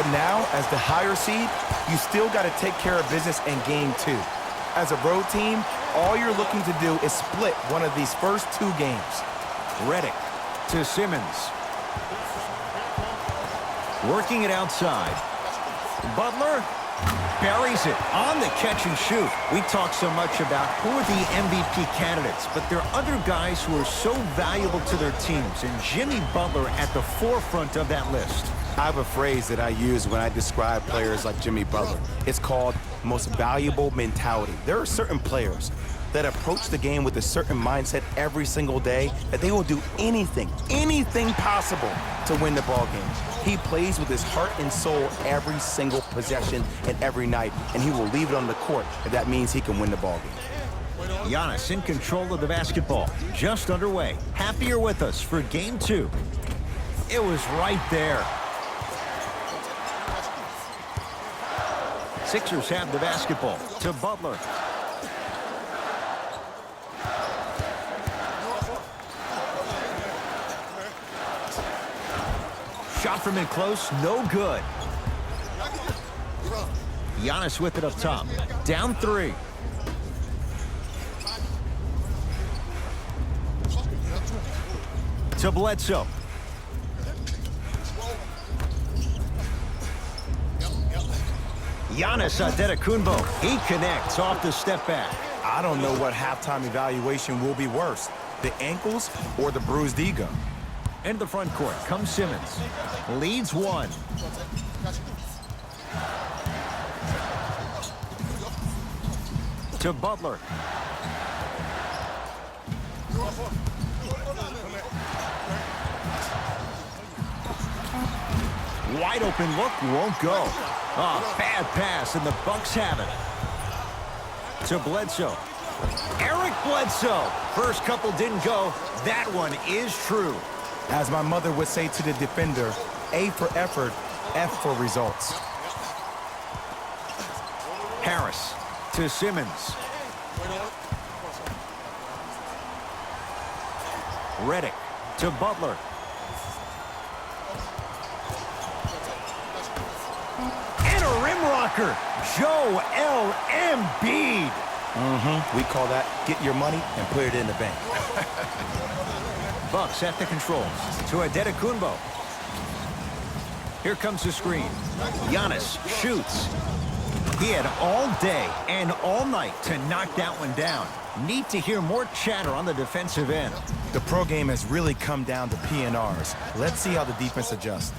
But now, as the higher seed, you still got to take care of business in game 2. As a road team, all you're looking to do is split one of these first 2 games. Redick to Simmons. Working it outside. Butler buries it on the catch and shoot. We talk so much about who are the MVP candidates, but there are other guys who are so valuable to their teams, and Jimmy Butler at the forefront of that list. I have a phrase that I use when I describe players like Jimmy Butler. It's called most valuable mentality. There are certain players that approach the game with a certain mindset every single day that they will do anything possible to win the ball game. He plays with his heart and soul every single possession and every night, and he will leave it on the court if that means he can win the ball game. Giannis in control of the basketball. Just underway. Happy you're with us for game 2. It was right there. Sixers have the basketball to Butler. Shot from in close, no good. Giannis with it up top. Down 3. To Bledsoe. Giannis Antetokounmpo. He connects off the step back. I don't know what halftime evaluation will be worse, the ankles or the bruised ego. Into the front court comes Simmons. Leads 1. To Butler. Wide open look, won't go. Oh, bad pass, and the Bucks have it. To Bledsoe. Eric Bledsoe. First couple didn't go. That one is true. As my mother would say to the defender, A for effort, F for results. Harris to Simmons. Redick to Butler. And a rim rocker. Joel Embiid. We call that get your money and put it in the bank. Bucks at the controls to Antetokounmpo. Here comes the screen. Giannis shoots. He had all day and all night to knock that one down. Need to hear more chatter on the defensive end. The pro game has really come down to PNRs. Let's see how the defense adjusts.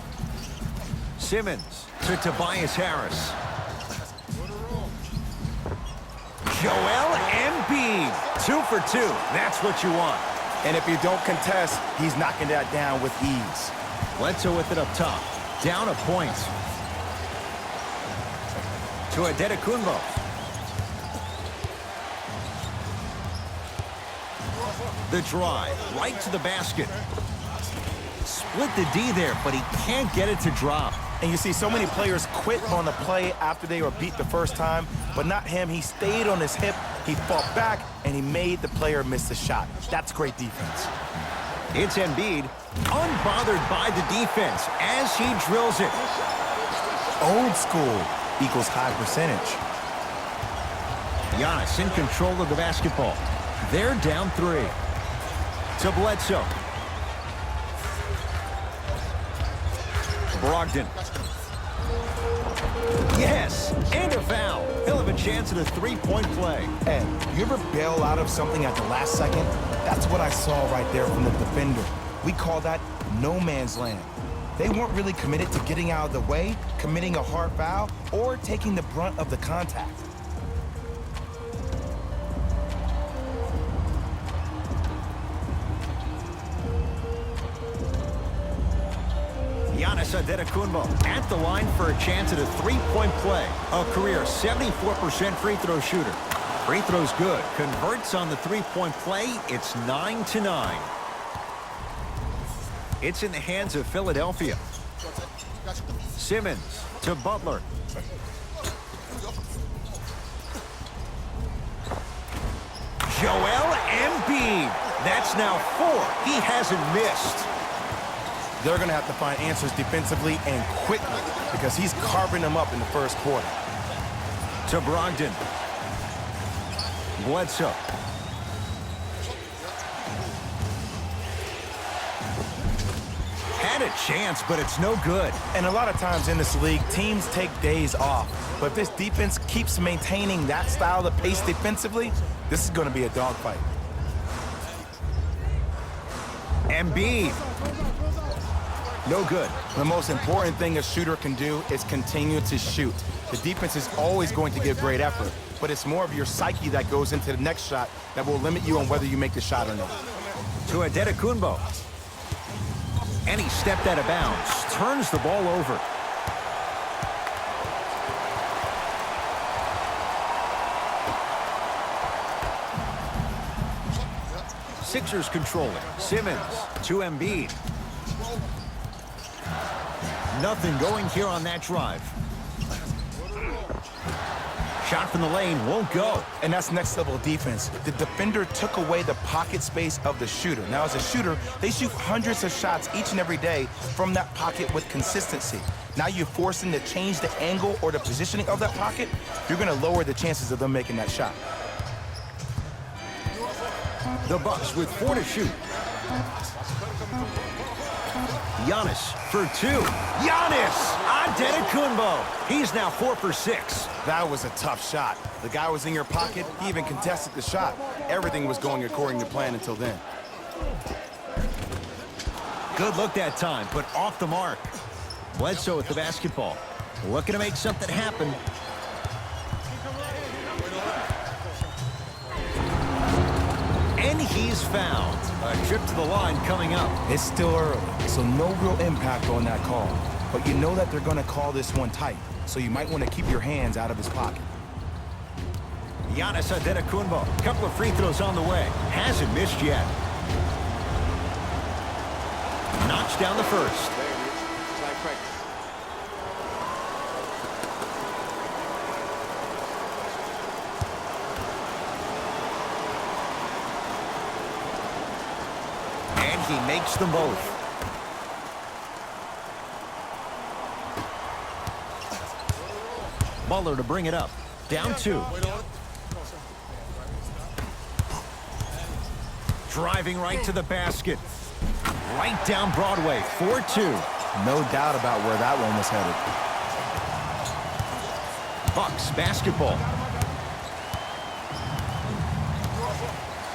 Simmons to Tobias Harris. Joel Embiid. 2 for 2. That's what you want. And if you don't contest, he's knocking that down with ease. Bledsoe with it up top. Down a point. To Antetokounmpo. The drive right to the basket. Split the D there, but he can't get it to drop. And you see so many players quit on the play after they were beat the first time, but not him. He stayed on his hip, he fought back, and he made the player miss the shot. That's great defense. It's Embiid, unbothered by the defense as he drills it. Old school equals high percentage. Giannis in control of the basketball. They're down 3. To Bledsoe. Brogdon. Yes, and a foul. He'll have a chance at a 3-point play. Ed, you ever bail out of something at the last second? That's what I saw right there from the defender. We call that no man's land. They weren't really committed to getting out of the way, committing a hard foul, or taking the brunt of the contact. Giannis Antetokounmpo at the line for a chance at a 3-point play. A career 74% free throw shooter. Free throw's good. Converts on the 3-point play. It's 9-9. It's in the hands of Philadelphia. Simmons to Butler. Joel Embiid. That's now 4. He hasn't missed. They're going to have to find answers defensively and quickly because he's carving them up in the first quarter. To Brogdon. Bledsoe. Had a chance, but it's no good. And a lot of times in this league, teams take days off. But if this defense keeps maintaining that style of pace defensively, this is going to be a dogfight. Embiid. No good. The most important thing a shooter can do is continue to shoot. The defense is always going to give great effort, but it's more of your psyche that goes into the next shot that will limit you on whether you make the shot or not. To Antetokounmpo. And he stepped out of bounds. Turns the ball over. Sixers controlling. Simmons to Embiid. Nothing going here on that drive. Shot from the lane won't go. And that's next level defense. The defender took away the pocket space of the shooter. Now, as a shooter, they shoot hundreds of shots each and every day from that pocket with consistency. Now you force them to change the angle or the positioning of that pocket, you're going to lower the chances of them making that shot. The Bucks with 4 to shoot. Giannis for 2. Giannis Antetokounmpo. He's now 4 for 6. That was a tough shot. The guy was in your pocket. He even contested the shot. Everything was going according to plan until then. Good look that time, but off the mark. Bledsoe with the basketball. Looking to make something happen. And he's fouled. A trip to the line coming up. It's still early, so no real impact on that call. But you know that they're going to call this one tight, so you might want to keep your hands out of his pocket. Giannis Antetokounmpo. Couple of free throws on the way. Hasn't missed yet. Knocks down the first. And he makes them both. Butler to bring it up. Down 2. Driving right to the basket. Right down Broadway. 4-2. No doubt about where that one was headed. Bucks basketball.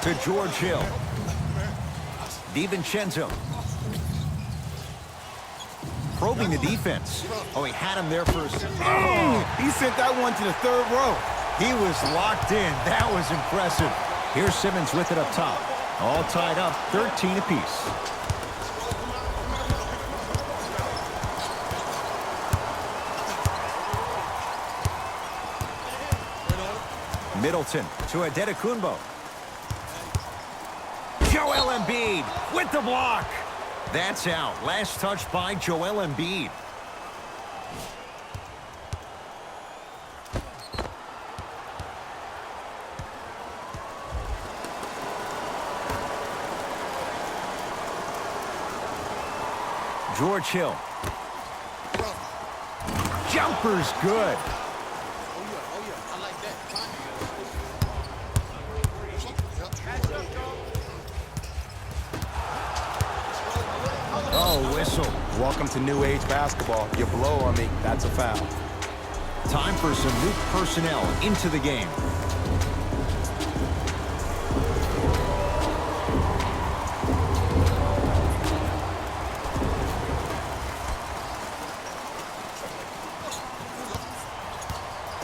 To George Hill. DiVincenzo. Probing the defense. Oh, he had him there first. He sent that one to the third row. He was locked in. That was impressive. Here's Simmons with it up top. All tied up, 13 apiece. Middleton to Antetokounmpo. Joel Embiid with the block. That's out. Last touch by Joel Embiid. George Hill. Jumper's good. Oh, whistle. Welcome to new age basketball. You blow on me, that's a foul. Time for some new personnel into the game.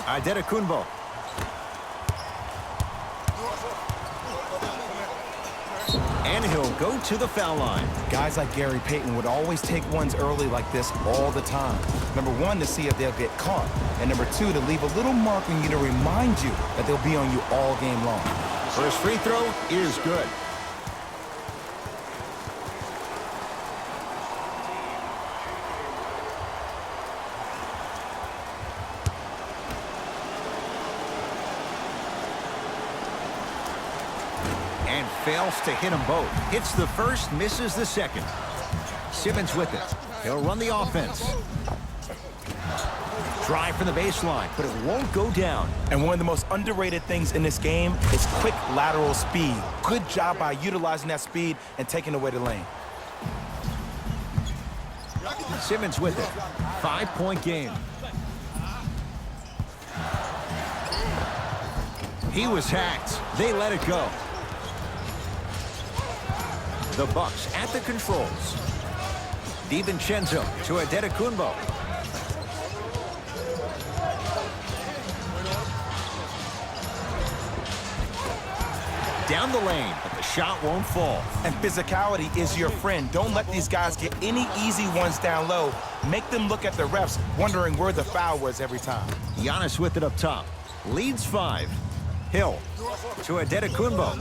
Antetokounmpo. And he'll go to the foul line. Guys like Gary Payton would always take ones early like this all the time. Number 1, to see if they'll get caught. And number 2, to leave a little mark on you to remind you that they'll be on you all game long. First free throw is good. And fails to hit them both. Hits the first, misses the second. Simmons with it. He'll run the offense. Drive from the baseline, but it won't go down. And one of the most underrated things in this game is quick lateral speed. Good job by utilizing that speed and taking away the lane. Simmons with it. 5-point game. He was hacked. They let it go. The Bucks at the controls. DiVincenzo to Antetokounmpo. Down the lane, but the shot won't fall. And physicality is your friend. Don't let these guys get any easy ones down low. Make them look at the refs, wondering where the foul was every time. Giannis with it up top. Leads 5. Hill to Antetokounmpo.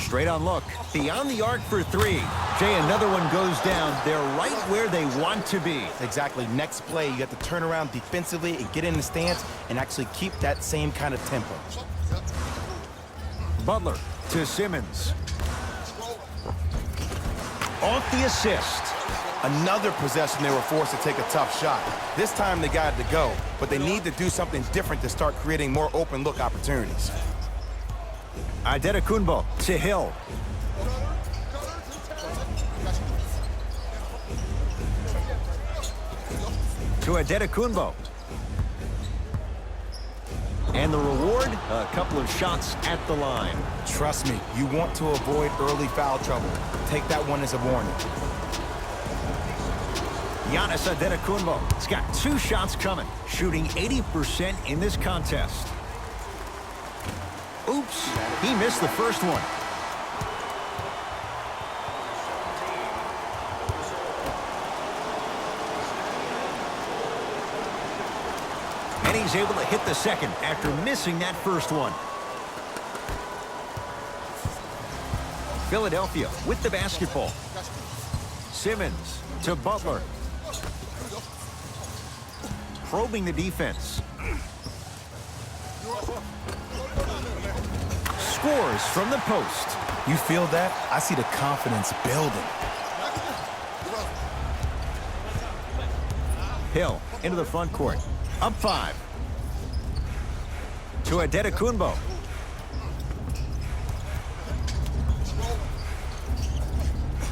Straight on look. Beyond the arc for 3. Jay, another one goes down. They're right where they want to be. Exactly. Next play, you have to turn around defensively and get in the stance and actually keep that same kind of tempo. Butler to Simmons. Off the assist. Another possession they were forced to take a tough shot. This time they got it to go, but they need to do something different to start creating more open look opportunities. Antetokounmpo to Hill. To Antetokounmpo. And the reward, a couple of shots at the line. Trust me, you want to avoid early foul trouble. Take that one as a warning. Giannis Antetokounmpo. He's got 2 shots coming, shooting 80% in this contest. Oops, he missed the first one. And he's able to hit the second after missing that first one. Philadelphia with the basketball. Simmons to Butler. Probing the defense. Scores from the post. You feel that? I see the confidence building. Hill into the front court. Up 5. To Antetokounmpo.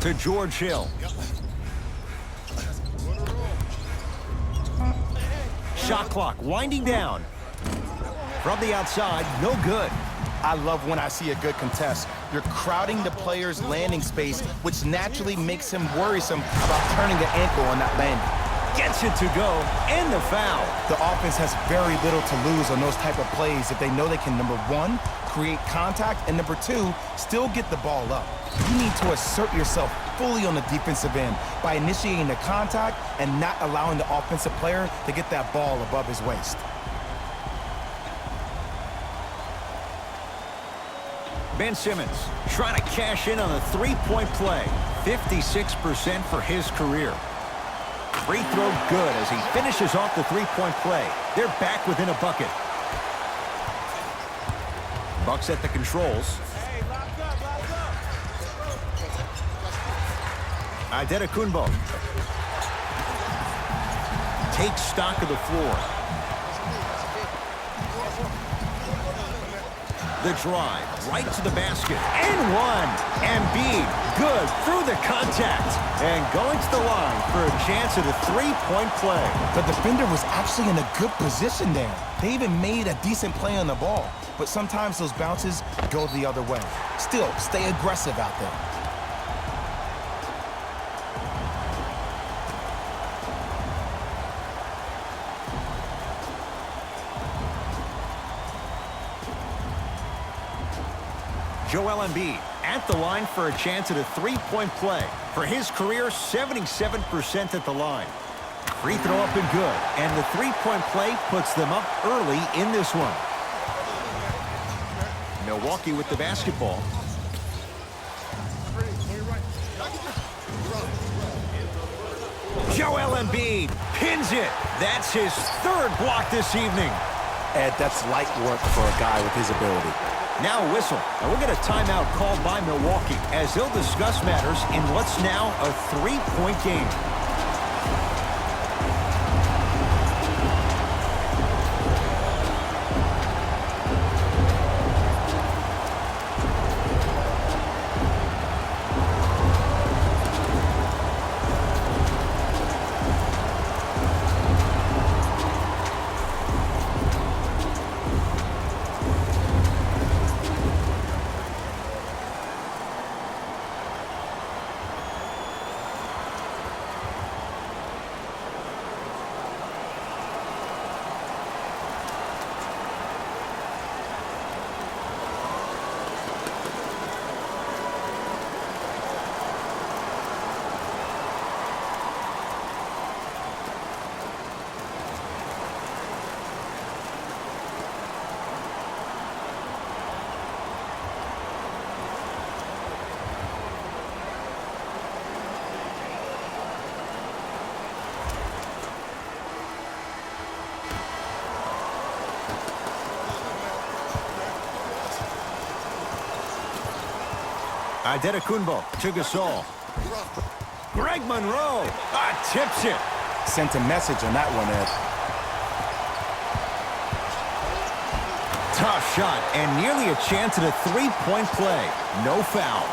To George Hill. Shot clock winding down. From the outside, no good. I love when I see a good contest. You're crowding the player's landing space, which naturally makes him worrisome about turning the ankle on that landing. Gets it to go, and the foul. The offense has very little to lose on those type of plays if they know they can, number 1, create contact, and number 2, still get the ball up. You need to assert yourself fully on the defensive end by initiating the contact and not allowing the offensive player to get that ball above his waist. Ben Simmons trying to cash in on a 3-point play. 56% for his career. Free throw good as he finishes off the 3-point play. They're back within a bucket. Bucks at the controls. Antetokounmpo takes stock of the floor. The drive right to the basket. And one. Embiid good through the contact. And going to the line for a chance at a 3-point play. The defender was actually in a good position there. They even made a decent play on the ball. But sometimes those bounces go the other way. Still, stay aggressive out there. Joel Embiid at the line for a chance at a 3-point play. For his career, 77% at the line. Free throw up and good. And the 3-point play puts them up early in this one. Milwaukee with the basketball. Joel Embiid pins it. That's his 3rd block this evening. Ed, that's light work for a guy with his ability. Now a whistle, and we'll get a timeout called by Milwaukee as they'll discuss matters in what's now a 3-point game. Antetokounmpo to Gasol. Greg Monroe tips it. Sent a message on that one, Ed. Tough shot and nearly a chance at a 3-point play. No foul.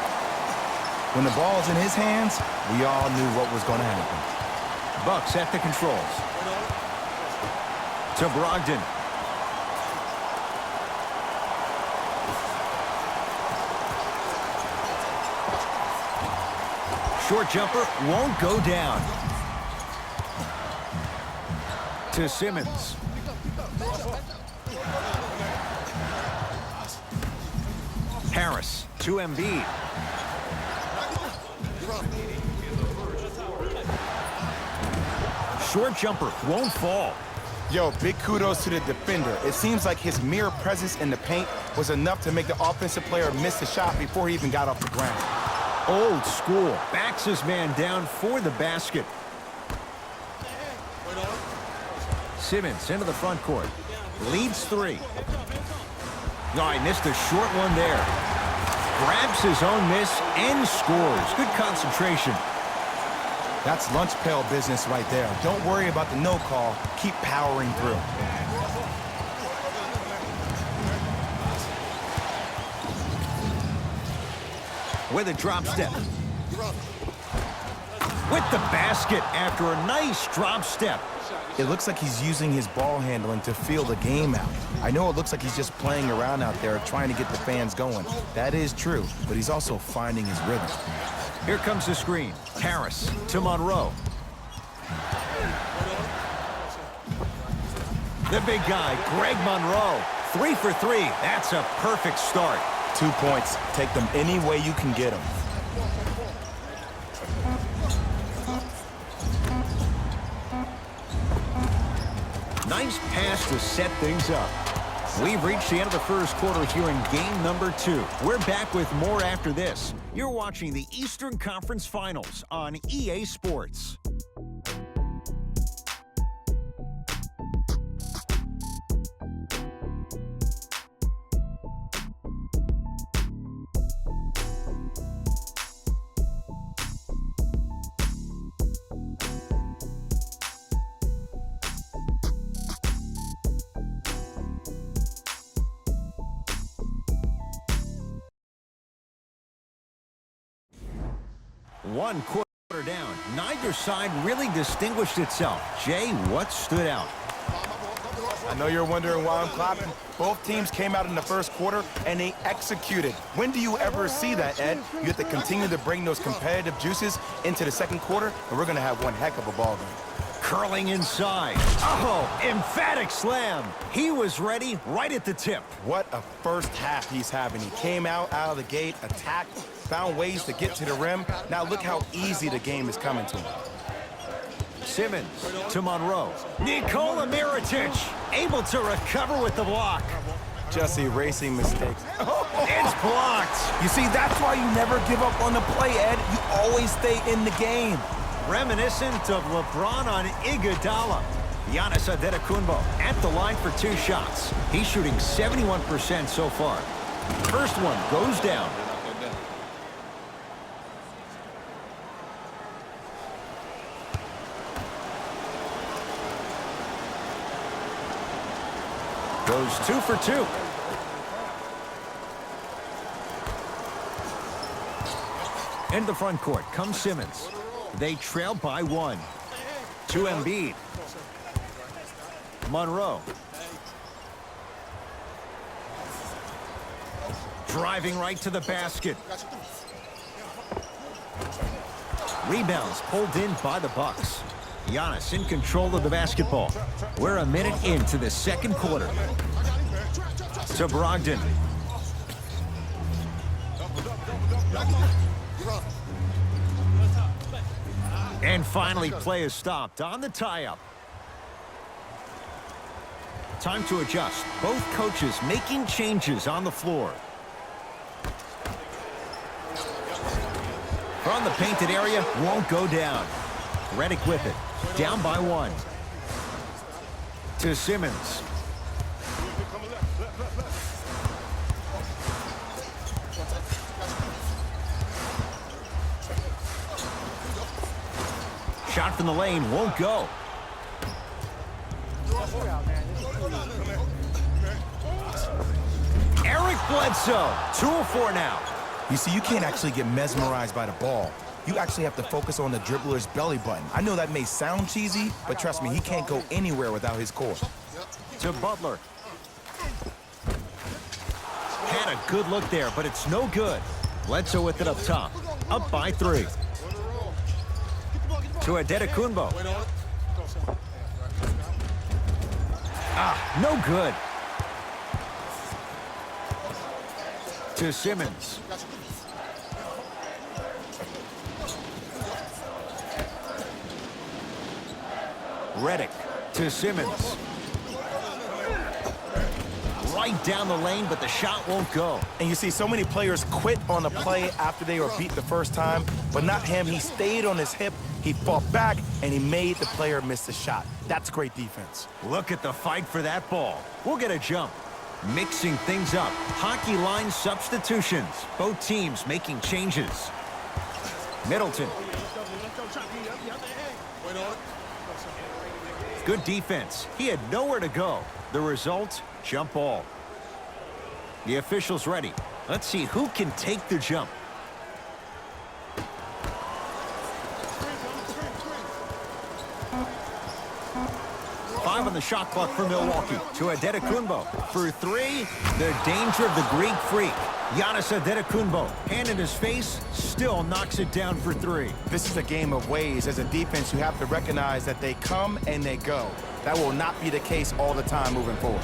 When the ball's in his hands, we all knew what was going to happen. Bucks at the controls. To Brogdon. Short jumper won't go down. To Simmons. Harris to Embiid. Short jumper won't fall. Yo, big kudos to the defender. It seems like his mere presence in the paint was enough to make the offensive player miss the shot before he even got off the ground. Old school. Backs his man down for the basket. Simmons into the front court. Leads 3. No, he missed a short one there. Grabs his own miss and scores. Good concentration. That's lunch pail business right there. Don't worry about the no call. Keep powering through. With a drop step. With the basket after a nice drop step. It looks like he's using his ball handling to feel the game out. I know it looks like he's just playing around out there trying to get the fans going. That is true, but he's also finding his rhythm. Here comes the screen. Harris to Monroe. The big guy, Greg Monroe. 3 for 3. That's a perfect start. 2 points. Take them any way you can get them. Nice pass to set things up. We've reached the end of the first quarter here in game number 2. We're back with more after this. You're watching the Eastern Conference Finals on EA Sports. One quarter down. Neither side really distinguished itself. Jay, what stood out? I know you're wondering why I'm clapping. Both teams came out in the first quarter, and they executed. When do you ever see that, Ed? You have to continue to bring those competitive juices into the second quarter, and we're going to have one heck of a ball game. Curling inside. Oh, emphatic slam. He was ready right at the tip. What a first half he's having. He came out of the gate, attacked, found ways to get to the rim. Now look how easy the game is coming to him. Simmons to Monroe. Nikola Mirotic able to recover with the block. Just erasing mistakes. It's blocked. You see, that's why you never give up on the play, Ed. You always stay in the game. Reminiscent of LeBron on Iguodala. Giannis Antetokounmpo at the line for 2 shots. He's shooting 71% so far. First one goes down. Goes 2 for 2. Into the front court comes Simmons. They trail by 1. To Embiid. Monroe. Driving right to the basket. Rebounds pulled in by the Bucks. Giannis in control of the basketball. We're a minute into the second quarter. To Brogdon. And finally, play is stopped on the tie-up. Time to adjust. Both coaches making changes on the floor. From the painted area, won't go down. Redick with it. Down by 1. To Simmons. Shot from the lane won't go. Eric Bledsoe, 2 of 4 now. You see, you can't actually get mesmerized by the ball. You actually have to focus on the dribbler's belly button. I know that may sound cheesy, but trust me, he can't go anywhere without his core. To Butler. Had a good look there, but it's no good. Bledsoe with it up top. Up by 3. To Antetokounmpo. No good. To Simmons. Redick to Simmons. Right down the lane, but the shot won't go. And you see so many players quit on the play after they were beat the first time, but not him. He stayed on his hip, he fought back, and he made the player miss the shot. That's great defense. Look at the fight for that ball. We'll get a jump. Mixing things up. Hockey line substitutions. Both teams making changes. Middleton. Good defense. He had nowhere to go. The result, jump ball. The official's ready. Let's see who can take the jump. Five on the shot clock for Milwaukee. To Antetokounmpo. For 3, the danger of the Greek freak. Giannis Antetokounmpo, hand in his face, still knocks it down for 3. This is a game of ways. As a defense, you have to recognize that they come and they go. That will not be the case all the time moving forward.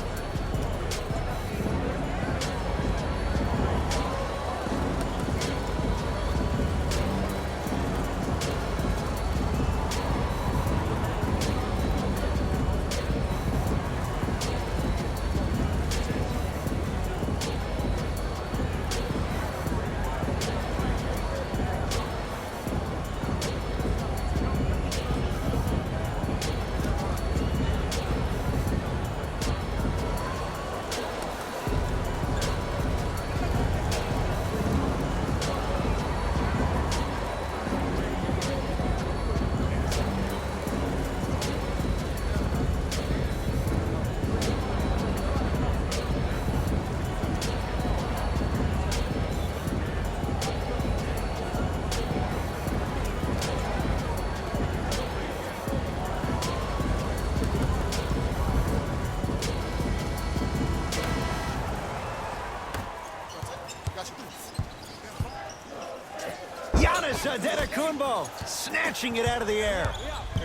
Giannis Antetokounmpo snatching it out of the air.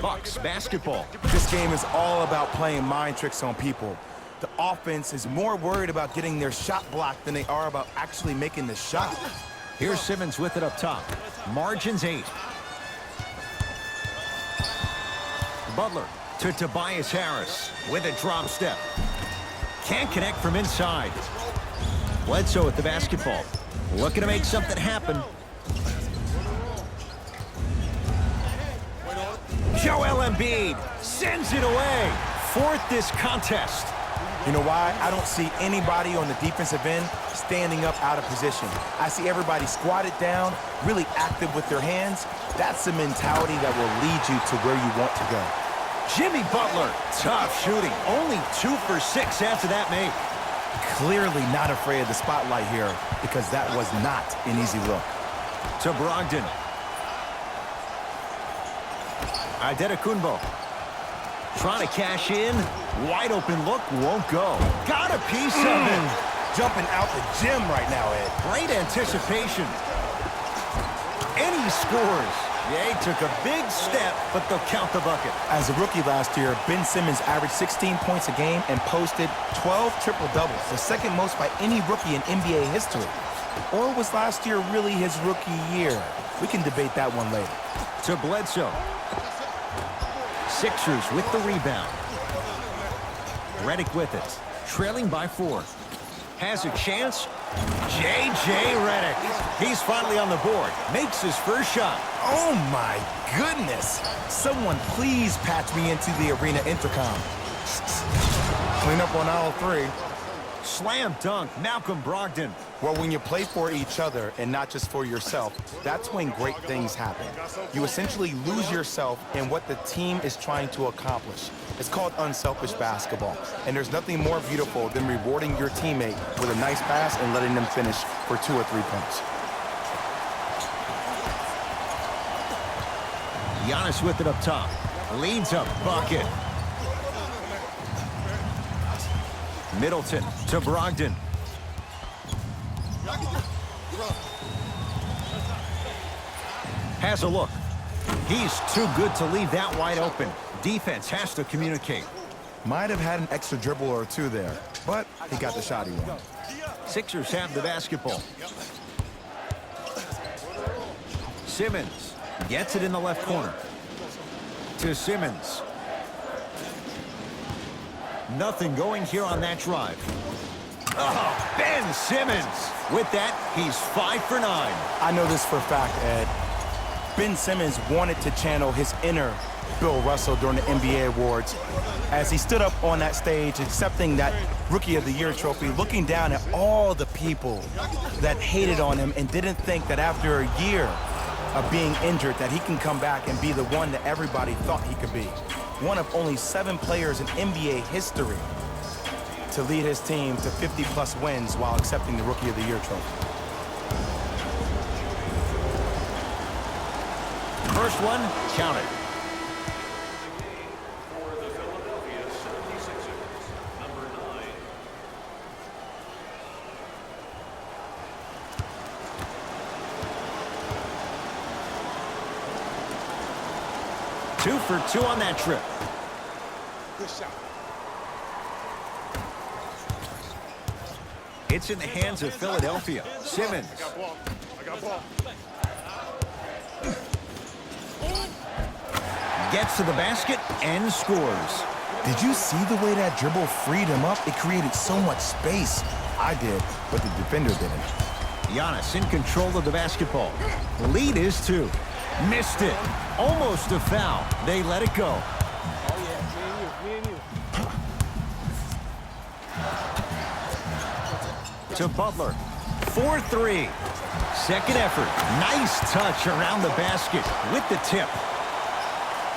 Bucks basketball. This game is all about playing mind tricks on people. The offense is more worried about getting their shot blocked than they are about actually making the shot. Here's Simmons with it up top. Margins 8. Butler to Tobias Harris with a drop step. Can't connect from inside. Bledsoe with the basketball. Looking to make something happen. Joel Embiid sends it away. Fourth this contest. You know why? I don't see anybody on the defensive end standing up out of position. I see everybody squatted down, really active with their hands. That's the mentality that will lead you to where you want to go. Jimmy Butler, tough shooting. Only 2 for 6 after that make. Clearly not afraid of the spotlight here because that was not an easy look. To Brogdon. Antetokounmpo. Trying to cash in. Wide open look, won't go. Got a piece of it. Jumping out the gym right now, Ed. Great anticipation. And he scores. Yeah, he took a big step, but they'll count the bucket. As a rookie last year, Ben Simmons averaged 16 points a game and posted 12 triple-doubles, the second most by any rookie in NBA history. Or was last year really his rookie year? We can debate that one later. To Bledsoe. Sixers with the rebound. Redick with it. Trailing by 4. Has a chance. J.J. Redick. He's finally on the board. Makes his first shot. Oh, my goodness. Someone please patch me into the arena intercom. Clean up on aisle 3. Slam dunk, Malcolm Brogdon. Well, when you play for each other and not just for yourself, that's when great things happen. You essentially lose yourself in what the team is trying to accomplish. It's called unselfish basketball. And there's nothing more beautiful than rewarding your teammate with a nice pass and letting them finish for 2 or 3 points. Giannis with it up top. Leads a bucket. Middleton to Brogdon. Has a look. He's too good to leave that wide open. Defense has to communicate. Might have had an extra dribble or 2 there, but he got the shot he wanted. Sixers have the basketball. Simmons gets it in the left corner. To Simmons. Nothing going here on that drive. Oh, Ben Simmons. With that, he's 5 for 9. I know this for a fact, Ed. Ben Simmons wanted to channel his inner Bill Russell during the NBA awards as he stood up on that stage accepting that Rookie of the Year trophy, looking down at all the people that hated on him and didn't think that after a year of being injured that he can come back and be the one that everybody thought he could be. One of only 7 players in NBA history to lead his team to 50-plus wins while accepting the Rookie of the Year trophy. First one, counted. For the Philadelphia 76ers, number 9. Two for 2 on that trip. Good shot. It's in the hands of Philadelphia. Simmons. I got ball. Gets to the basket and scores. Did you see the way that dribble freed him up? It created so much space. I did, but the defender didn't. Giannis in control of the basketball. Lead is 2. Missed it. Almost a foul. They let it go. Oh, yeah. Me and you. To Butler. 4-3. Second effort. Nice touch around the basket with the tip.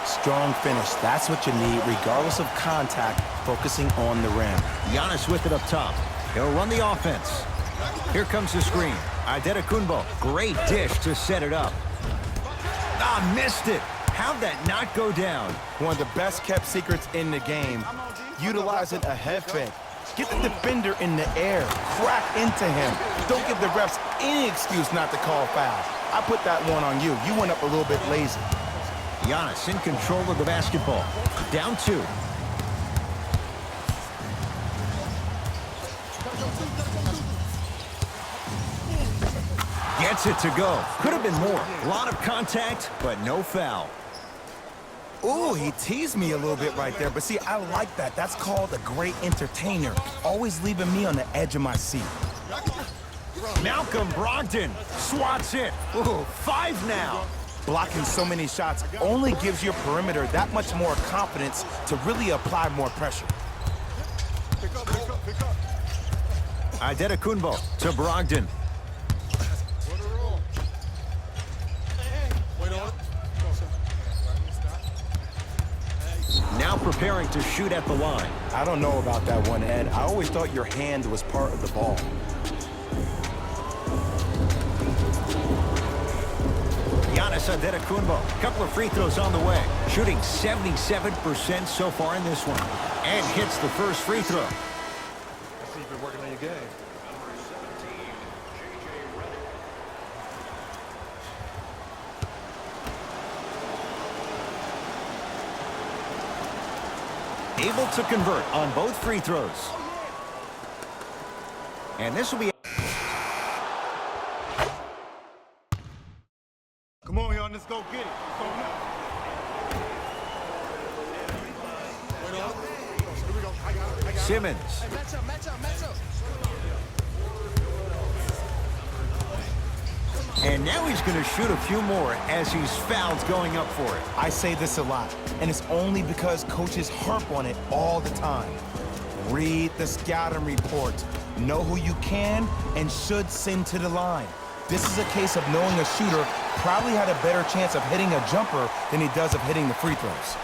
Strong finish. That's what you need, regardless of contact, focusing on the rim. Giannis with it up top. He'll run the offense. Here comes the screen. Antetokounmpo. Great dish to set it up. Ah, missed it. How'd that not go down? One of the best kept secrets in the game. Utilizing a head fake. Get the defender in the air. Crack into him. Don't give the refs any excuse not to call foul. I put that one on you. You went up a little bit lazy. Giannis in control of the basketball. Down 2. Gets it to go. Could have been more. A lot of contact, but no foul. Ooh, he teased me a little bit right there. But see, I like that. That's called a great entertainer. Always leaving me on the edge of my seat. Malcolm Brogdon swats it. Ooh, 5 now. blocking so many shots only gives your perimeter that much more confidence to really apply more pressure. Pick up, pick up, pick up. Antetokounmpo to Brogdon. Wait on it. Now preparing to shoot at the line. I don't know about that one, Ed. I always thought your hand was part of the ball. Giannis Antetokounmpo, couple of free throws on the way. Shooting 77% so far in this one. And hits the first free throw. I see you've been working on your game. Able to convert on both free throws. And this will be... Come on, y'all, let's go get it. Let's go now. Wait on it. Here we go. I got it. Simmons. Match up, match up, match up. And now he's going to shoot a few more as he's fouled going up for it. I say this a lot, and it's only because coaches harp on it all the time. Read the scouting report. Know who you can and should send to the line. This is a case of knowing a shooter probably had a better chance of hitting a jumper than he does of hitting the free throws.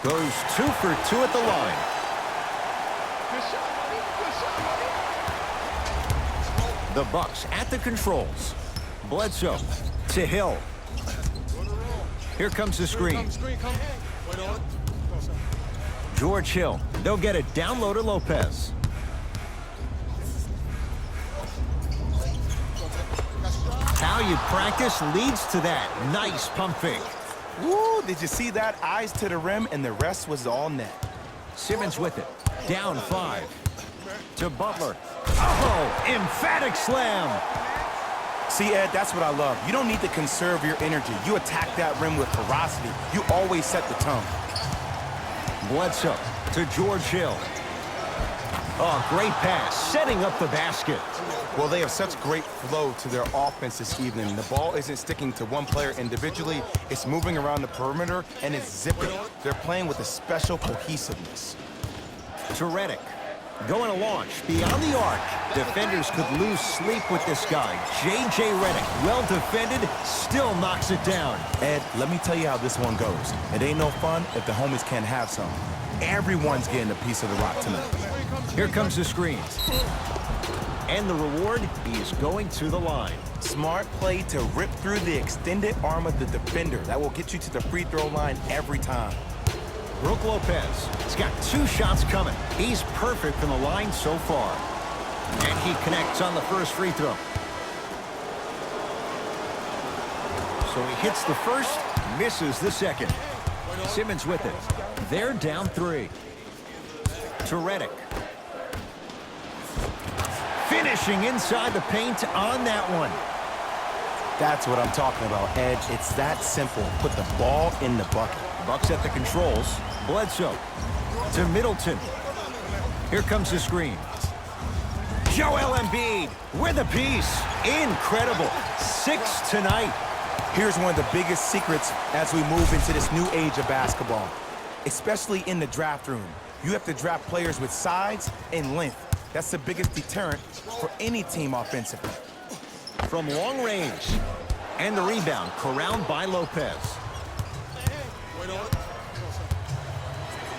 Goes 2 for 2 at the line. Good shot, buddy. Good shot, buddy. The Bucks at the controls. Bledsoe to Hill. Here comes the screen. Come, screen, come. Wait on it. Go, son. George Hill. They'll get it down low to Lopez. How you practice leads to that. Nice pump fake. Woo, did you see that? Eyes to the rim, and the rest was all net. Simmons with it. Down 5. To Butler. Oh, emphatic slam. See, Ed, that's what I love. You don't need to conserve your energy. You attack that rim with ferocity. You always set the tone. Bledsoe to George Hill. Oh, great pass, setting up the basket. Well, they have such great flow to their offense this evening. The ball isn't sticking to one player individually. It's moving around the perimeter, and it's zipping. They're playing with a special cohesiveness. To Redick. Going to launch beyond the arc. Defenders could lose sleep with this guy. J.J. Redick, well defended, still knocks it down. Ed, let me tell you how this one goes. It ain't no fun if the homies can't have some. Everyone's getting a piece of the rock tonight. Here comes the screen. And the reward, he is going to the line. Smart play to rip through the extended arm of the defender. That will get you to the free throw line every time. Brook Lopez has got 2 shots coming. He's perfect from the line so far. And he connects on the first free throw. So he hits the first, misses the second. Simmons with it. They're down 3. To Redick. Finishing inside the paint on that one. That's what I'm talking about, Ed. It's that simple. Put the ball in the bucket. Bucks at the controls. Bledsoe to Middleton. Here comes the screen. Joel Embiid with a piece. Incredible. 6 tonight. Here's one of the biggest secrets as we move into this new age of basketball, especially in the draft room. You have to draft players with size and length. That's the biggest deterrent for any team offensively. From long range. And the rebound corralled by Lopez. Wait on it.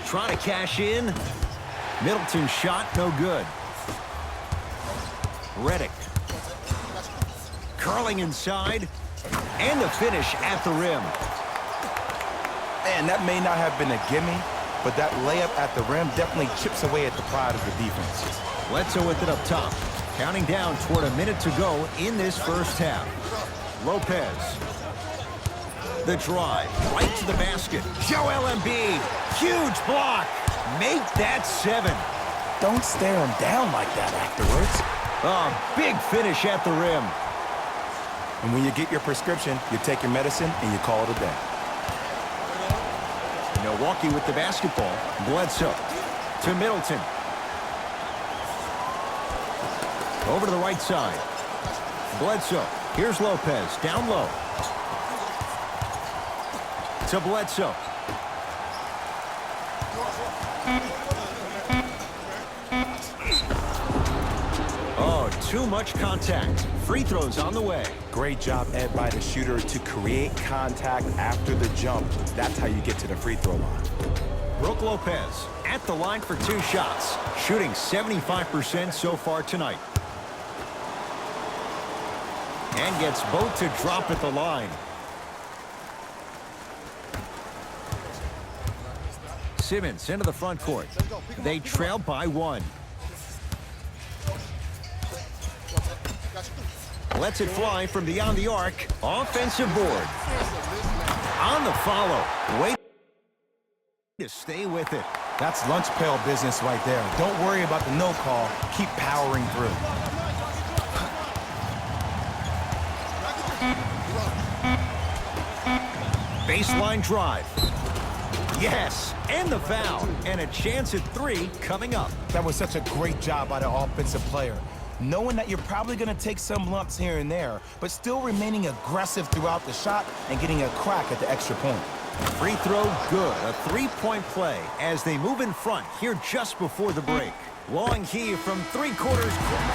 Trying to cash in. Middleton's shot, no good. Redick. Curling inside. And the finish at the rim. Man, that may not have been a gimme, but that layup at the rim definitely chips away at the pride of the defense. Bledsoe with it up top. Counting down toward a minute to go in this first half. Lopez. The drive. Right to the basket. Joel Embiid. Huge block. Make that 7. Don't stare him down like that afterwards. Oh, big finish at the rim. And when you get your prescription, you take your medicine and you call it a day. Milwaukee with the basketball. Bledsoe to Middleton. Over to the right side. Bledsoe. Here's Lopez down low. to Bledsoe. Oh, too much contact. Free throws on the way. Great job, Ed, by the shooter to create contact after the jump. That's how you get to the free throw line. Brook Lopez at the line for 2 shots, shooting 75% so far tonight. And gets both to drop at the line. Simmons into the front court. They trail by 1. Lets it fly from beyond the arc. Offensive board. On the follow. Wait to stay with it. That's lunch pail business right there. Don't worry about the no call. Keep powering through. Baseline drive. Yes, and the foul. And a chance at 3 coming up. That was such a great job by the offensive player. Knowing that you're probably going to take some lumps here and there, but still remaining aggressive throughout the shot and getting a crack at the extra point. Free throw good. A 3-point play as they move in front here just before the break. Long heave from 3/4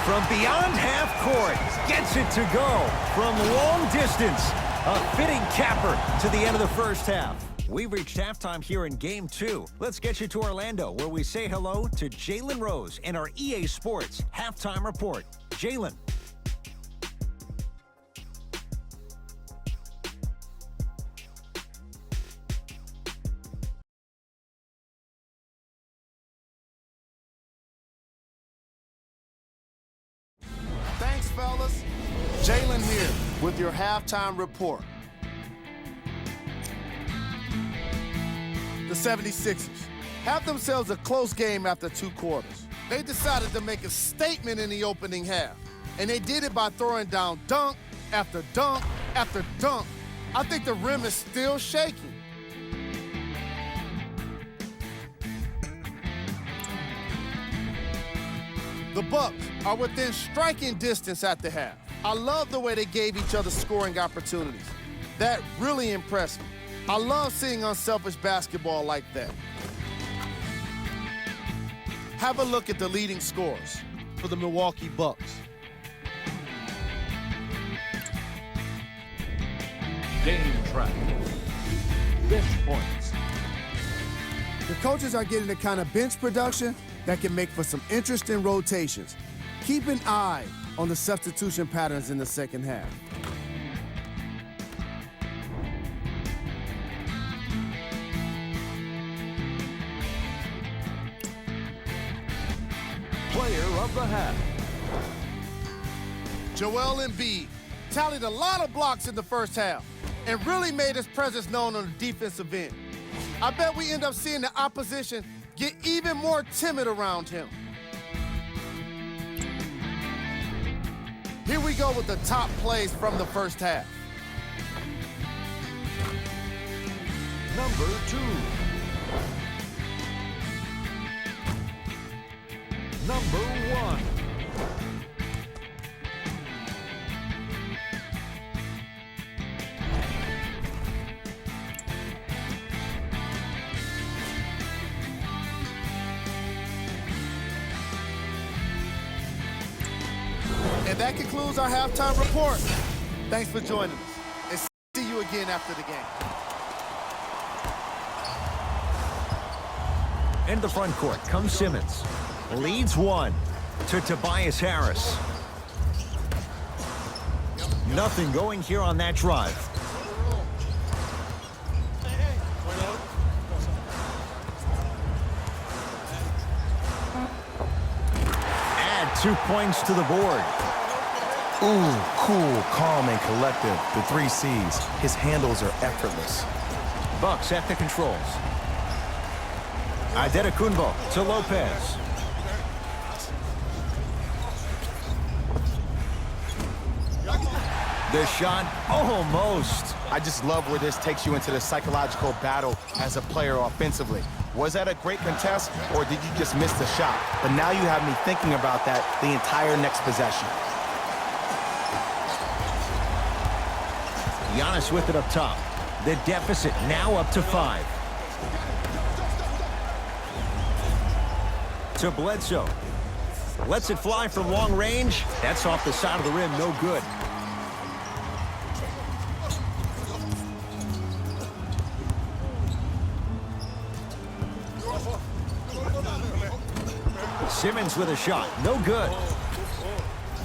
from beyond half court. Gets it to go from long distance. A fitting capper to the end of the first half. We've reached halftime here in Game 2. Let's get you to Orlando, where we say hello to Jalen Rose in our EA Sports Halftime Report. Jalen. Thanks, fellas. Jalen here with your halftime report. The 76ers have themselves a close game after 2 quarters. They decided to make a statement in the opening half, and they did it by throwing down dunk after dunk after dunk. I think the rim is still shaking. The Bucks are within striking distance at the half. I love the way they gave each other scoring opportunities. That really impressed me. I love seeing unselfish basketball like that. Have a look at the leading scorers for the Milwaukee Bucks. Game track. Bench points. The coaches are getting the kind of bench production that can make for some interesting rotations. Keep an eye on the substitution patterns in the second half. Player of the half. Joel Embiid tallied a lot of blocks in the first half and really made his presence known on the defensive end. I bet we end up seeing the opposition get even more timid around him. Here we go with the top plays from the first half. Number 2. Number 1. And that concludes our halftime report. Thanks for joining us, and see you again after the game. Into the front court comes Simmons. Leads 1 to Tobias Harris. Nothing going here on that drive. Add 2 points to the board. Ooh, cool, calm, and collective. The 3 C's. His handles are effortless. Bucks at the controls. Antetokounmpo to Lopez. The shot almost. I just love where this takes you into the psychological battle as a player offensively. Was that a great contest, or did you just miss the shot? But now you have me thinking about that the entire next possession. Giannis with it up top. The deficit now up to 5. To Bledsoe. Lets it fly from long range. That's off the side of the rim, no good. Simmons with a shot, no good.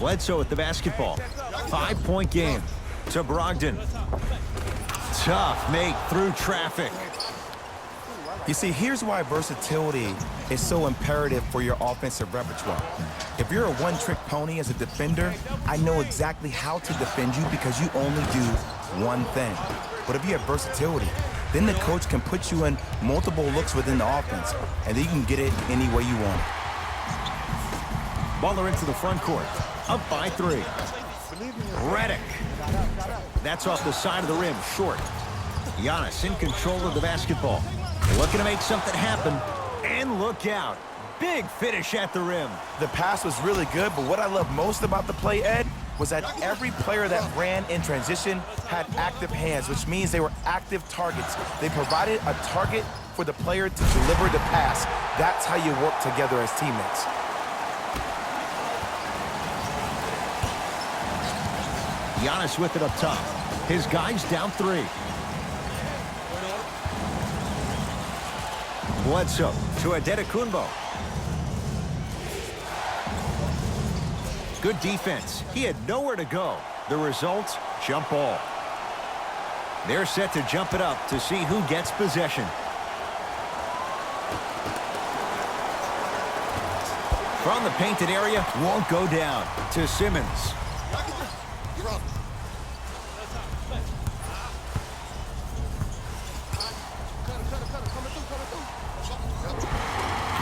Bledsoe with the basketball. 5-point game. To Brogdon. Tough make through traffic. You see, here's why versatility is so imperative for your offensive repertoire. If you're a one-trick pony as a defender, I know exactly how to defend you because you only do one thing. But if you have versatility, then the coach can put you in multiple looks within the offense, and then you can get it any way you want it. Butler into the front court. Up by 3. Redick. That's off the side of the rim, short. Giannis in control of the basketball. Looking to make something happen. And look out. Big finish at the rim. The pass was really good, but what I love most about the play, Ed, was that every player that ran in transition had active hands, which means they were active targets. They provided a target for the player to deliver the pass. That's how you work together as teammates. Giannis with it up top. His guys down 3. Bledsoe to Adetokunbo. Good defense. He had nowhere to go. The result, jump ball. They're set to jump it up to see who gets possession. From the painted area, won't go down. To Simmons.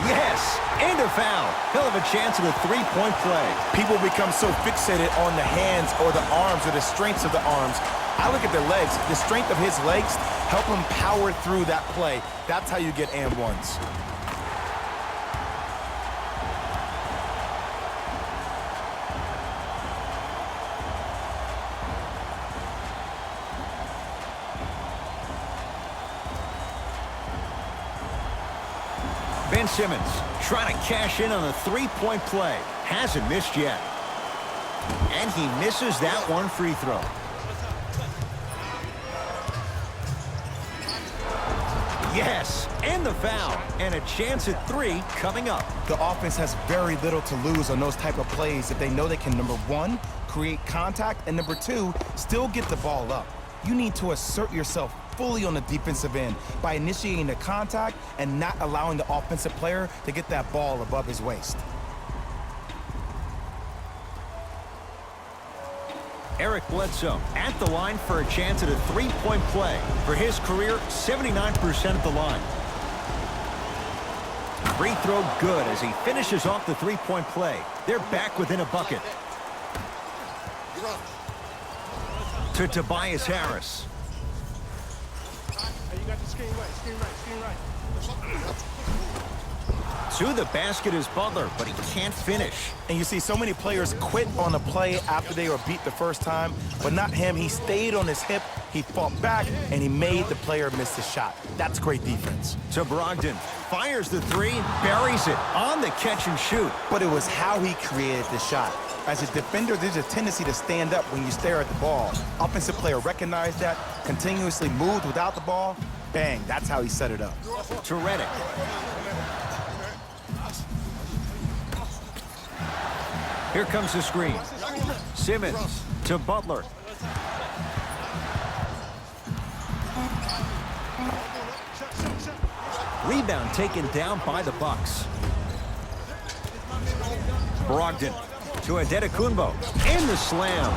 Yes, and a foul. He'll have a chance at a 3-point play. People become so fixated on the hands or the arms or the strengths of the arms. I look at the legs. The strength of his legs help him power through that play. That's how you get and ones. Ben Simmons trying to cash in on a 3-point play. Hasn't missed yet. And he misses that one free throw. Yes, and the foul. And a chance at 3 coming up. The offense has very little to lose on those type of plays if they know they can, number 1, create contact, and number 2, still get the ball up. You need to assert yourself fully on the defensive end by initiating the contact and not allowing the offensive player to get that ball above his waist. Eric Bledsoe at the line for a chance at a 3-point play. For his career, 79% at the line. Free throw good as he finishes off the 3-point play. They're back within a bucket. To Tobias Harris. You got the screen right. To the basket is Butler, but he can't finish. And you see so many players quit on a play after they were beat the first time, but not him. He stayed on his hip, he fought back, and he made the player miss the shot. That's great defense. To Brogdon. Fires the 3, buries it on the catch and shoot. But it was how he created the shot. As a defender, there's a tendency to stand up when you stare at the ball. Offensive player recognized that, continuously moved without the ball. Bang, that's how he set it up. To Redick. Here comes the screen. Simmons to Butler. Rebound taken down by the Bucks. Brogdon to Adetokunbo. And the slam.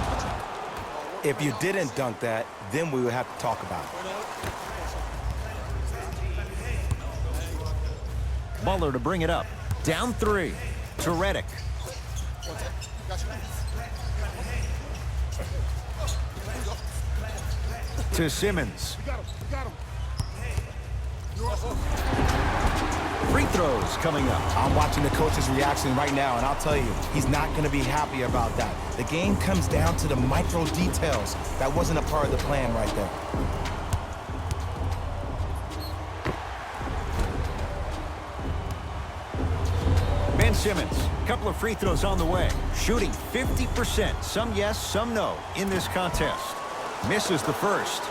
If you didn't dunk that, then we would have to talk about it. Butler to bring it up. Down 3 to Redick. To Simmons. Free throws coming up. I'm watching the coach's reaction right now, and I'll tell you, he's not going to be happy about that. The game comes down to the micro details. That wasn't a part of the plan right there. Simmons, a couple of free throws on the way. Shooting 50%. Some yes, some no in this contest. Misses the first.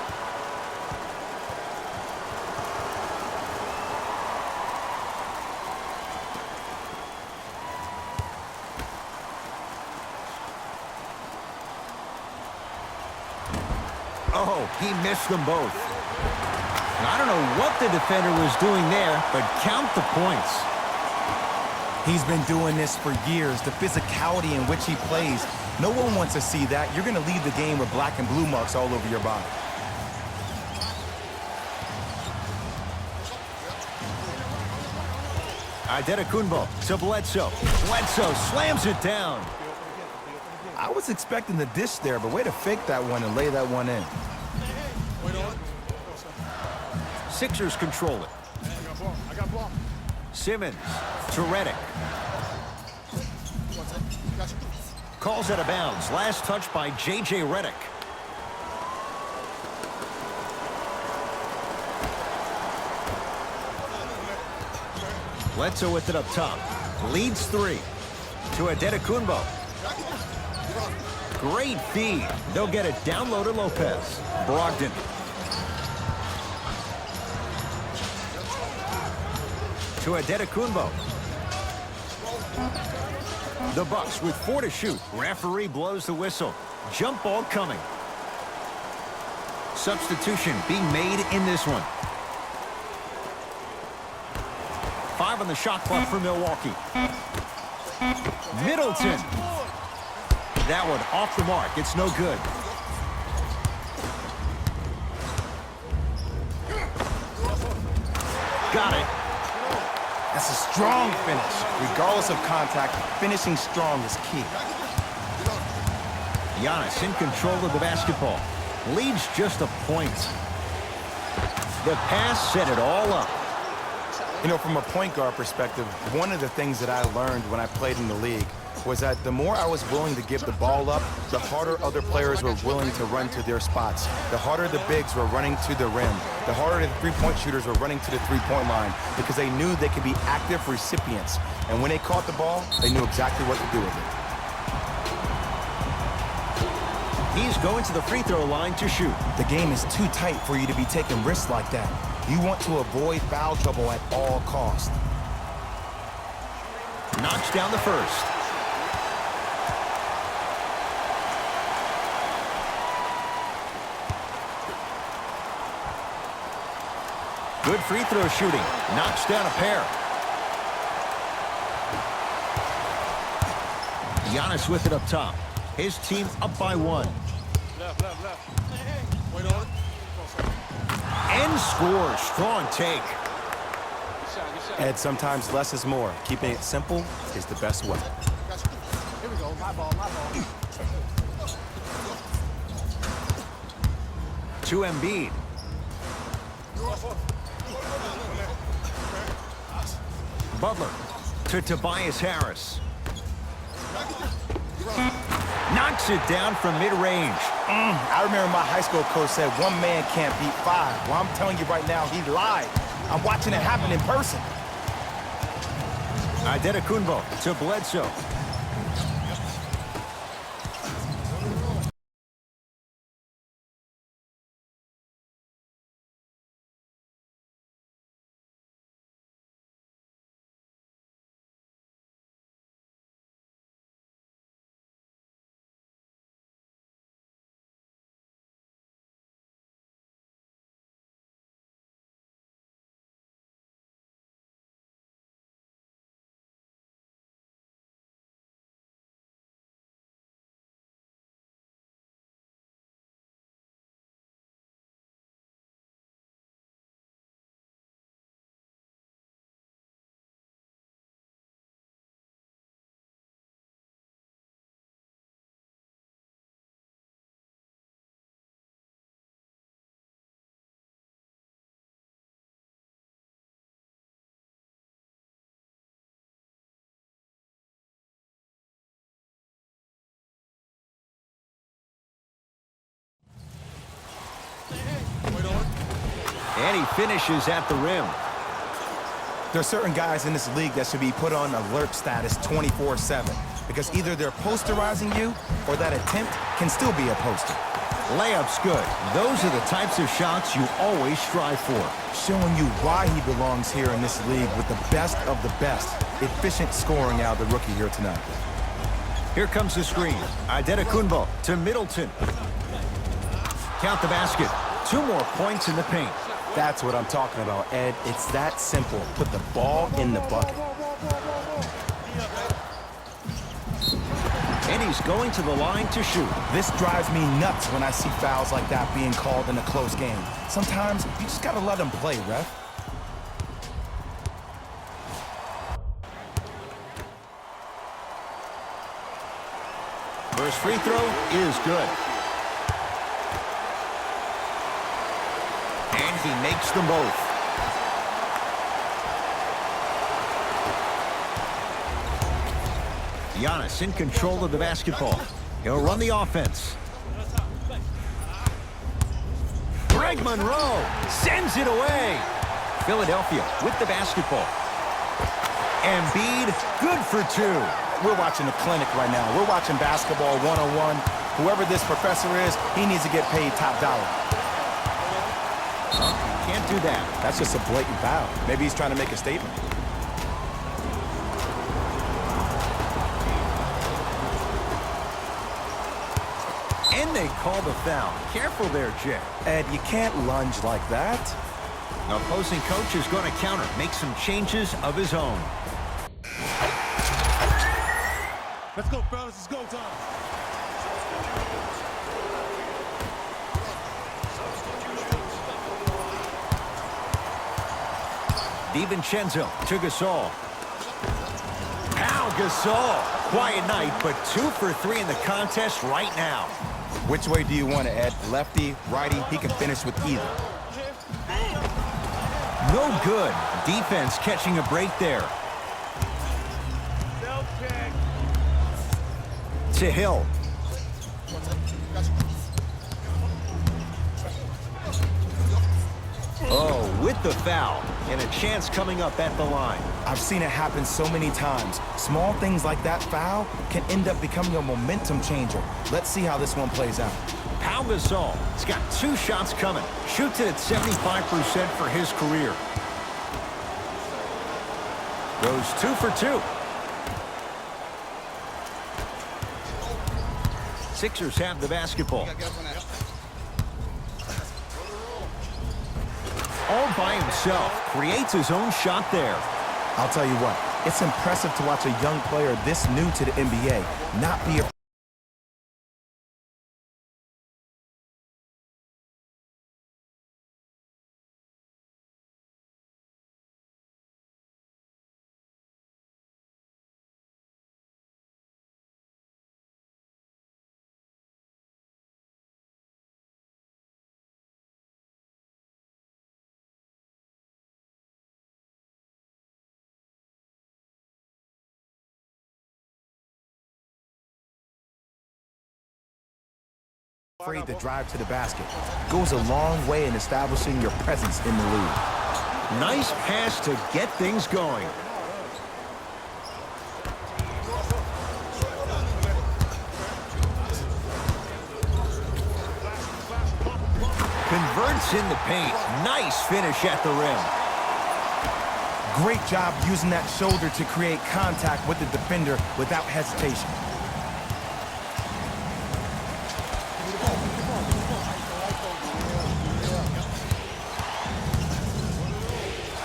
Oh, he missed them both. I don't know what the defender was doing there, but count the points. He's been doing this for years. The physicality in which he plays, no one wants to see that. You're going to leave the game with black and blue marks all over your body. Antetokounmpo to Bledsoe. Bledsoe slams it down. I was expecting the dish there, but way to fake that one and lay that one in. Sixers control it. I got ball. Simmons to Redick. Calls out of bounds. Last touch by J.J. Redick. Bledsoe with it up top. Leads 3 to Antetokounmpo. Great feed. They'll get it down low to Lopez. Brogdon. To Antetokounmpo. The Bucks with 4 to shoot. Referee blows the whistle. Jump ball coming. Substitution being made in this one. 5 on the shot clock for Milwaukee. Middleton. That one off the mark. It's no good. Got it. That's a strong finish. Regardless of contact, finishing strong is key. Giannis in control of the basketball. Leads just a point. The pass set it all up. You know, from a point guard perspective, one of the things that I learned when I played in the league was that the more I was willing to give the ball up, the harder other players were willing to run to their spots. The harder the bigs were running to the rim. The harder the three-point shooters were running to the three-point line because they knew they could be active recipients. And when they caught the ball, they knew exactly what to do with it. He's going to the free throw line to shoot. The game is too tight for you to be taking risks like that. You want to avoid foul trouble at all costs. Knocks down the first. Good free throw shooting. Knocks down a pair. Giannis with it up top. His team up by 1. Left. Wait on it. And scores. Strong take. Ed, sometimes less is more. Keeping it simple is the best way. Here we go. My ball. To Embiid. Butler to Tobias Harris. Knocks it down from mid-range. I remember my high school coach said 1 man can't beat 5. Well, I'm telling you right now, he lied. I'm watching it happen in person. Antetokounmpo to Bledsoe. And he finishes at the rim. There are certain guys in this league that should be put on alert status 24/7 because either they're posterizing you or that attempt can still be a poster. Layup's good. Those are the types of shots you always strive for. Showing you why he belongs here in this league with the best of the best. Efficient scoring out of the rookie here tonight. Here comes the screen. Adetokunbo to Middleton. Count the basket. 2 more points in the paint. That's what I'm talking about, Ed. It's that simple. Put the ball in the bucket. And he's going to the line to shoot. This drives me nuts when I see fouls like that being called in a close game. Sometimes you just gotta let them play, ref. First free throw is good. And he makes them both. Giannis in control of the basketball. He'll run the offense. Greg Monroe sends it away. Philadelphia with the basketball. Embiid, good for 2. We're watching a clinic right now. We're watching basketball 1-on-1. Whoever this professor is, he needs to get paid top dollar. Can't do that. That's just a blatant foul. Maybe he's trying to make a statement. And they call the foul. Careful there, Jay. Ed, you can't lunge like that. The opposing coach is going to counter, make some changes of his own. Let's go, fellas. It's go time. DiVincenzo to Gasol. Pau Gasol. Quiet night, but 2 for 3 in the contest right now. Which way do you want it, Ed? Lefty, righty? He can finish with either. No good. Defense catching a break there. To Hill. Oh, with the foul. And a chance coming up at the line. I've seen it happen so many times. Small things like that foul can end up becoming a momentum changer. Let's see how this one plays out. Pau Gasol has got 2 shots coming. Shoots it at 75% for his career. Goes 2 for 2. Sixers have the basketball. All by himself. Creates his own shot there. I'll tell you what, it's impressive to watch a young player this new to the NBA not be a afraid to drive to the basket. Goes a long way in establishing your presence in the league. Nice pass to get things going. Converts in the paint. Nice finish at the rim. Great job using that shoulder to create contact with the defender without hesitation.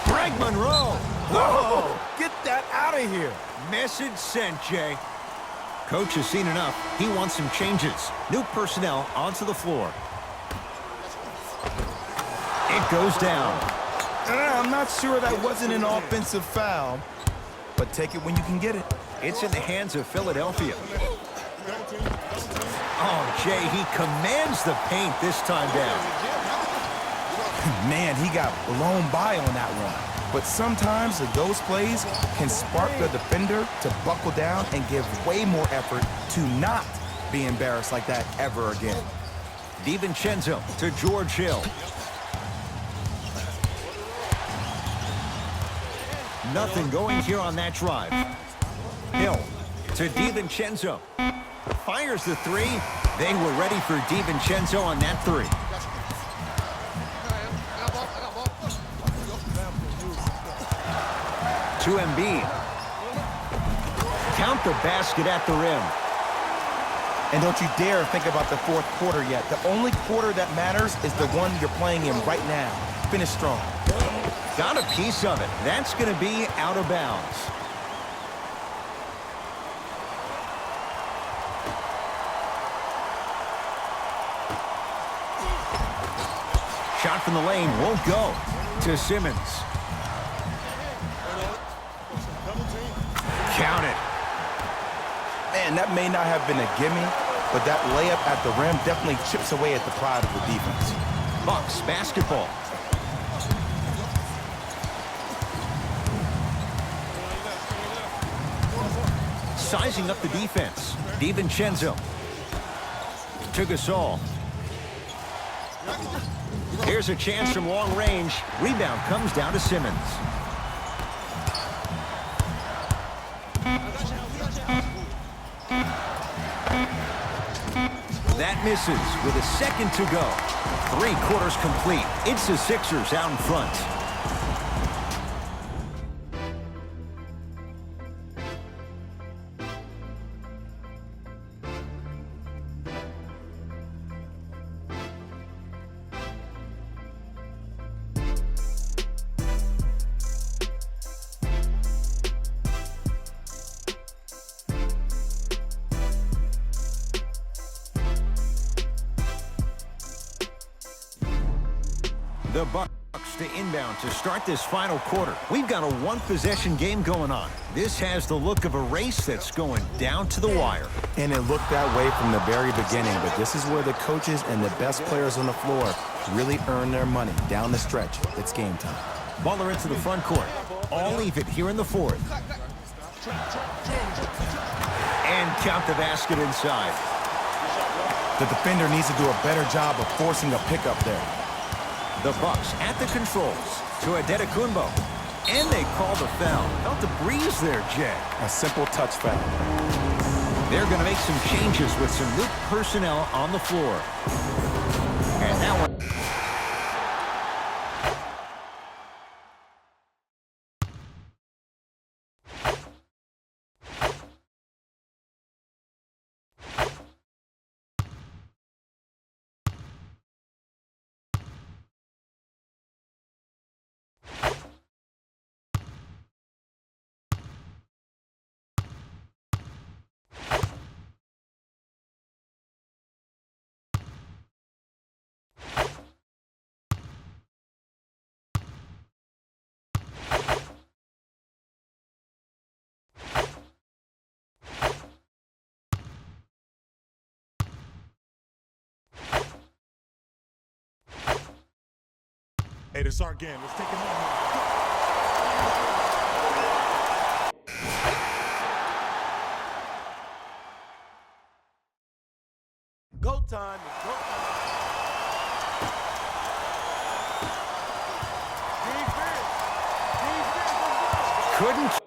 Greg Monroe. Whoa! Get that out of here. Message sent, Jay. Coach has seen enough. He wants some changes. New personnel onto the floor. It goes down. I'm not sure that wasn't an offensive foul, but take it when you can get it. It's in the hands of Philadelphia. Oh, Jay, he commands the paint this time down. Man, he got blown by on that one. But sometimes those plays can spark the defender to buckle down and give way more effort to not be embarrassed like that ever again. DiVincenzo to George Hill. Nothing going here on that drive. Hill to DiVincenzo. Fires the three. They were ready for DiVincenzo on that three. To Embiid. Count the basket at the rim. And don't you dare think about the fourth quarter yet. The only quarter that matters is the one you're playing in right now. Finish strong. Got a piece of it. That's going to be out of bounds. Shot from the lane won't go. To Simmons. Count it. Man, that may not have been a gimme, but that layup at the rim definitely chips away at the pride of the defense. Bucks basketball. Sizing up the defense. DiVincenzo. To Gasol. Here's a chance from long range. Rebound comes down to Simmons. That misses with a second to go. 3 quarters complete. It's the Sixers out in front. The Bucks to inbound to start this final quarter. We've got a one-possession game going on. This has the look of a race that's going down to the wire. And it looked that way from the very beginning, but this is where the coaches and the best players on the floor really earn their money. Down the stretch, it's game time. Butler into the front court. All even here in the fourth. And count the basket inside. The defender needs to do a better job of forcing a pickup there. The Bucks at the controls to Adetokunbo. And they call the foul. Felt the breeze there, Jay. A simple touch foul. They're going to make some changes with some new personnel on the floor. And that one. Hey, this is our game. Let's take it on. Go time. Go time. Couldn't.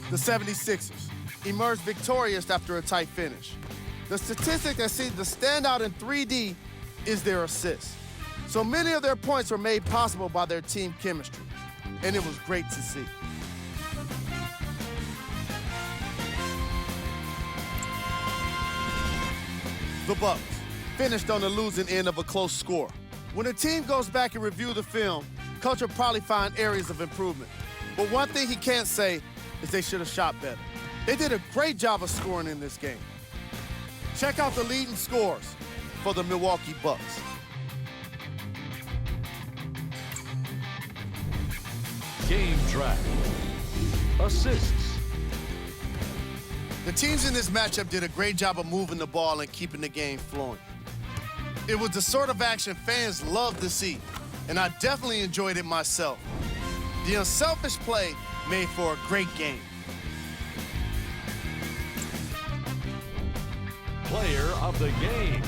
The 76ers emerged victorious after a tight finish. The statistic that seems to stand out in 3D is their assists. So many of their points were made possible by their team chemistry, and it was great to see. The Bucks finished on the losing end of a close score. When a team goes back and review the film, coach will probably find areas of improvement. But one thing he can't say is they should have shot better. They did a great job of scoring in this game. Check out the leading scores for the Milwaukee Bucks. Game track. Assists. The teams in this matchup did a great job of moving the ball and keeping the game flowing. It was the sort of action fans love to see, and I definitely enjoyed it myself. The unselfish play made for a great game. Player of the game.